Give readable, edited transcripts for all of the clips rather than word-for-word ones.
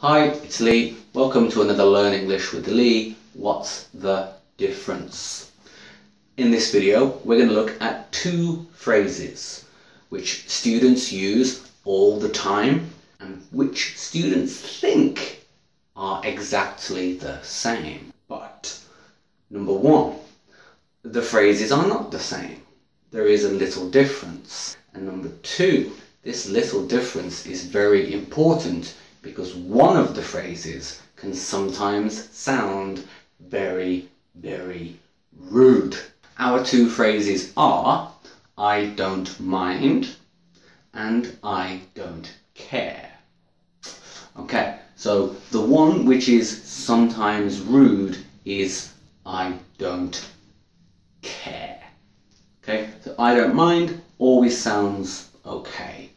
Hi, it's Lee. Welcome to another Learn English with Lee. What's the difference? In this video, we're going to look at two phrases which students use all the time and which students think are exactly the same. But number one, the phrases are not the same. There is a little difference. And number two, this little difference is very important because one of the phrases can sometimes sound very, very rude. Our two phrases are I don't mind and I don't care. Okay, so the one which is sometimes rude is I don't care. Okay, so I don't mind always sounds okay.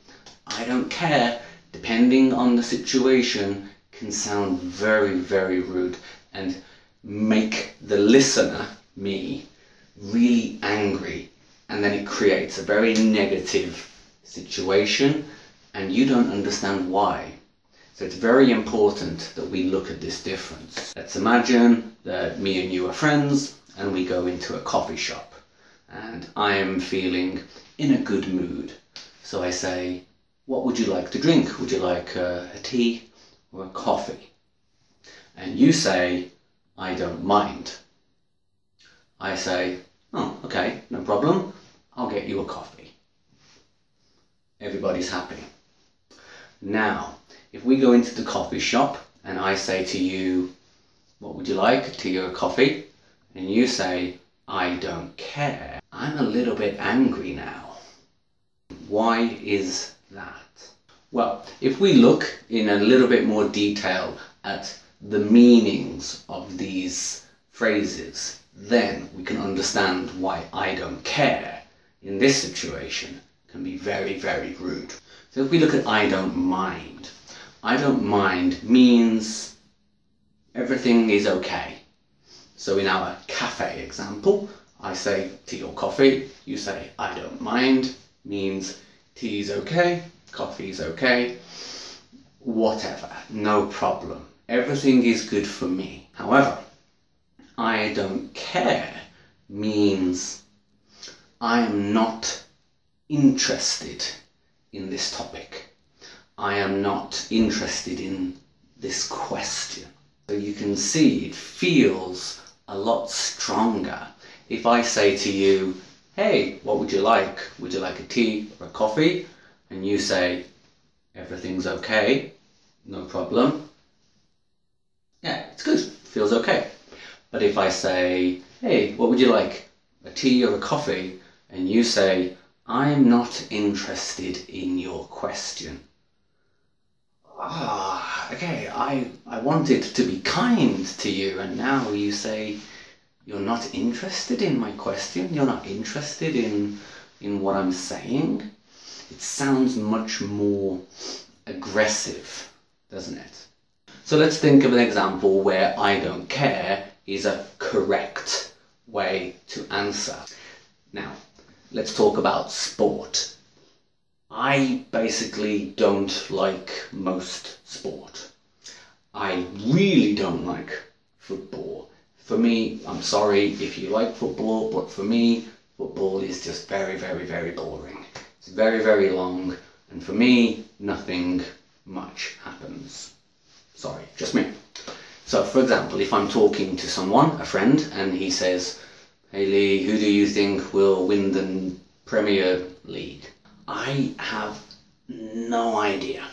I don't care, depending on the situation, can sound very, very rude and make the listener, me, really angry, and then it creates a very negative situation and you don't understand why. So it's very important that we look at this difference. Let's imagine that me and you are friends and we go into a coffee shop and I am feeling in a good mood. So I say, what would you like to drink? Would you like a tea or a coffee? And you say, I don't mind. I say, oh, okay, no problem. I'll get you a coffee. Everybody's happy. Now, if we go into the coffee shop and I say to you, what would you like, a tea or a coffee? And you say, I don't care. I'm a little bit angry now. Why is that? Well, if we look in a little bit more detail at the meanings of these phrases, then we can understand why I don't care in this situation can be very, very rude. So if we look at I don't mind means everything is okay. So in our cafe example, I say tea or coffee, you say I don't mind, means tea is okay, coffee is okay, whatever, no problem. Everything is good for me. However, I don't care means I am not interested in this topic. I am not interested in this question. So you can see it feels a lot stronger if I say to you, hey, what would you like? Would you like a tea or a coffee? And you say, everything's okay, no problem. Yeah, it's good, feels okay. But if I say, hey, what would you like? A tea or a coffee? And you say, I'm not interested in your question. Okay, I wanted to be kind to you and now you say, you're not interested in my question? You're not interested in what I'm saying? It sounds much more aggressive, doesn't it? So let's think of an example where I don't care is a correct way to answer. Now, let's talk about sport. I basically don't like most sport. I really don't like football. For me, I'm sorry if you like football, but for me, football is just very, very, very boring. It's very, very long, and for me, nothing much happens. Sorry, just me. So, for example, if I'm talking to someone, a friend, and he says, hey Lee, who do you think will win the Premier League? I have no idea.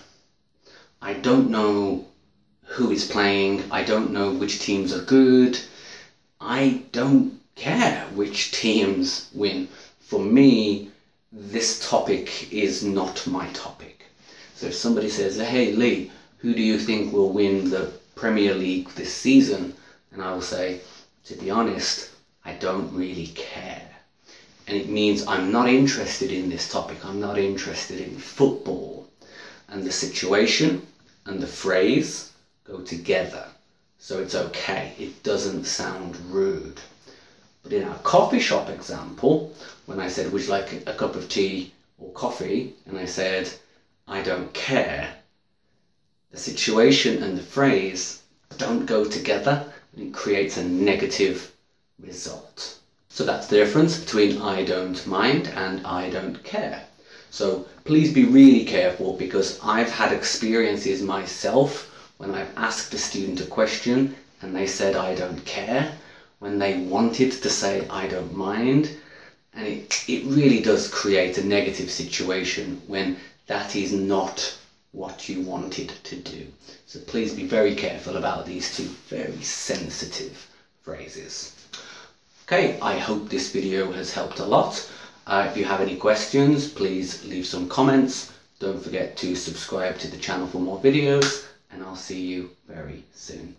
I don't know who is playing. I don't know which teams are good. I don't care which teams win. For me, this topic is not my topic. So if somebody says, hey Lee, who do you think will win the Premier League this season? And I will say, to be honest, I don't really care. And it means I'm not interested in this topic. I'm not interested in football. And the situation and the phrase go together. So it's okay. It doesn't sound rude. But in our coffee shop example, when I said, would you like a cup of tea or coffee? And I said, I don't care. The situation and the phrase don't go together, and it creates a negative result. So that's the difference between I don't mind and I don't care. So please be really careful, because I've had experiences myself when I've asked a student a question and they said I don't care, when they wanted to say I don't mind, and it really does create a negative situation when that is not what you wanted to do. So please be very careful about these two very sensitive phrases. Okay, I hope this video has helped a lot. If you have any questions, please leave some comments. Don't forget to subscribe to the channel for more videos, and I'll see you very soon.